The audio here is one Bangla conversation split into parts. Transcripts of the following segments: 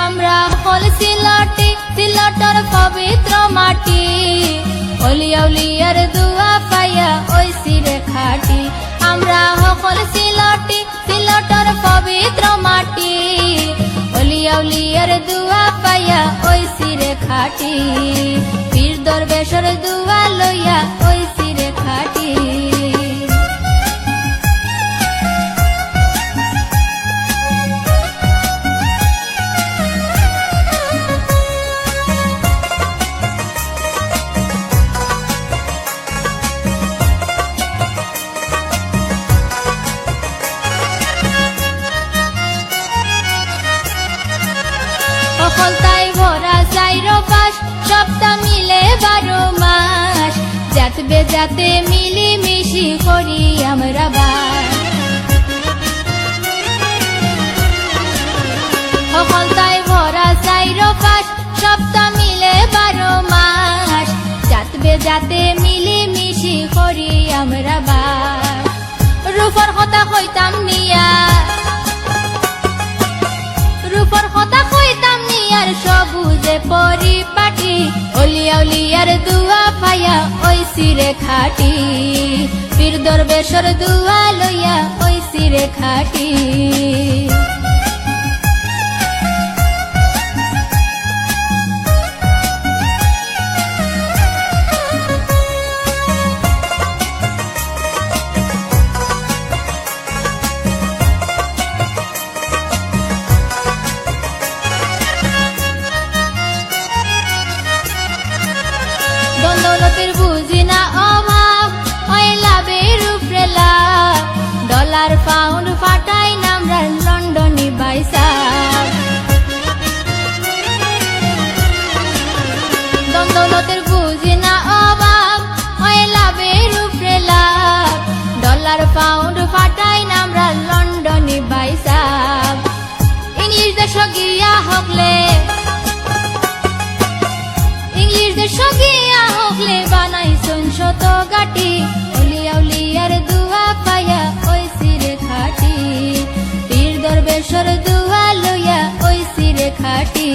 আমরা হল সিলটি সিলটর পবিত্র মাটি অলিয়া উলিয়ার দুয়া পাইয়া ওই সিরে খাটি আমরা হল সিলটি সিলটর পবিত্র মাটি অলিয়া উলিয়ার দুয়া পাইয়া ওই সিরে খাটি পীর দরবেশর দুয়া লইয়া ওই সিরে খাটি সফলতায় ভরা চাইরো পাশ সপ্তাহ মিলে 12 মাস জাত বেজাতে মিলি মিশি করি আমরা বাস সফলতায় ভরা চাইরো পাশ সপ্তাহ মিলে 12 মাস জাত বেজাতে মিলি মিশি করি আমরা বাস রূপর কথা কইতাম নিয়া রূপর কথা কইতাম নিয়ার সবুজে পরিপাটি অলিয়া উলিয়ার দুয়া পাইয়া ওই সিরে খাটি পীর দরবেশর দুয়া লইয়া ওই সিরে খাটি দৌলতের বুঝি না অভাব ওই লাভের উপরে লাভ ডলার পাউন্ড ফাটাই নামরা লন্ডনি বাইসা দৌলতের বুঝি না অভাব ওই লাভের উপরে লাভ ডলার পাউন্ড ফাটাই নামরা লন্ডনি বাইসা ইংলিশ দেশ গিয়া হকলে ইংলিশ দেশ গিয়া হকলে বানাইছন শত গাটি অলিয়া উলিয়ার দুয়া পাইয়া ওই সিরে খাটি পীর দরবেশর দুয়া লইয়া ওই সিরে খাটি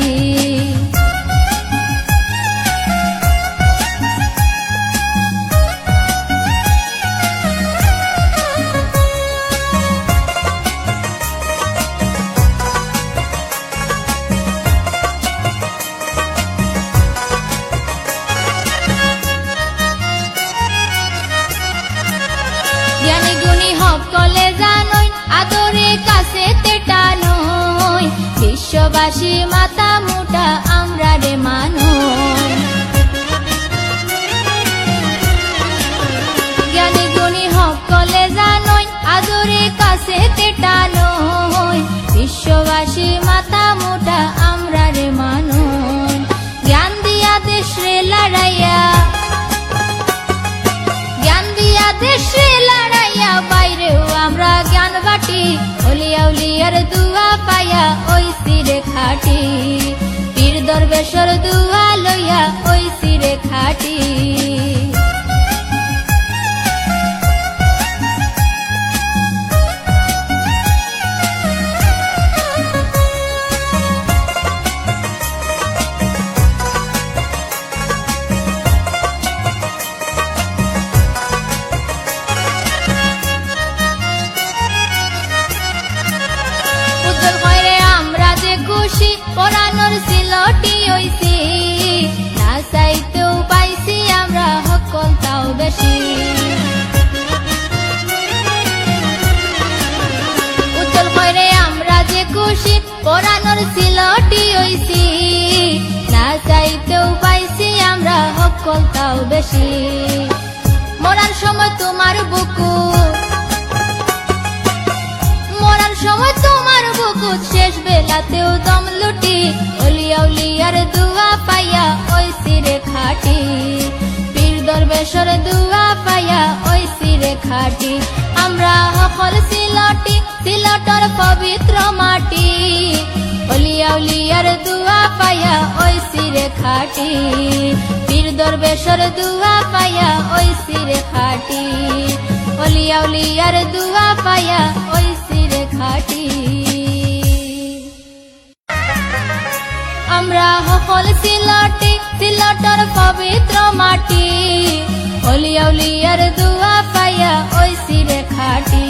জ্ঞানী গুণী সকলে জানই আদরে কাছে টানই বিশ্ববাসী মাথা মুটা আমরা রে মানই জ্ঞানী গুণী সকলে জানই আদরে কাছে টানই বিশ্ববাসী মাথা মুটা আমরা রে মানই জ্ঞান দিয়া দেশ রে লড়াইয়া জ্ঞান দিয়া দেশ রে লড়াইয়া বাইরেও আমরা জ্ঞান বাটি অলিয়া উলিয়ার দুয়া পাইয়া ওই সিরে খাটি পীর দরবেশর দুয়া লইয়া ওই সিরে খাটি পরানোর সিলটি হইছি না চাইতেও পাইছি আমরা সকল তাও বেশি উজ্জ্বল করে আমরা যে খুশি পরানোর সিলটি হইছি না চাইতেও পাইছি আমরা সকল তাও বেশি মরার সময় তোমার বুকু মরার সময় তোমার বুকুত শেষ বেলাতেও দম লুটি অলিয়া উলিয়ার দুয়া পাইয়া ওই সিরে খাটি পীর দরবেশর দুয়া পাইয়া ওই সিরে খাটি আমরা সকল সিলটি সিলটর পবিত্র মাটি অলিয়া উলিয়ার দুয়া পাইয়া ওই সিরে খাটি পীর দরবেশর দুয়া পাইয়া ওই সিরে খাটি অলিয়া উলিয়ার দুয়া পাইয়া ওই সিরে খাটি আমরা সকল সিলটি সিলটর পবিত্র মাটি অলিয়াউলিয়ার দুয়া পাইয়া ওইছি রে খাটি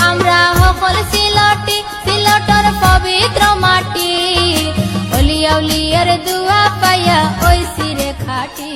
আমরা সকল সিলটি সিলটর পবিত্র মাটি অলিয়াউলিয়ার দুয়া পাইয়া ওইছি রে খাটি।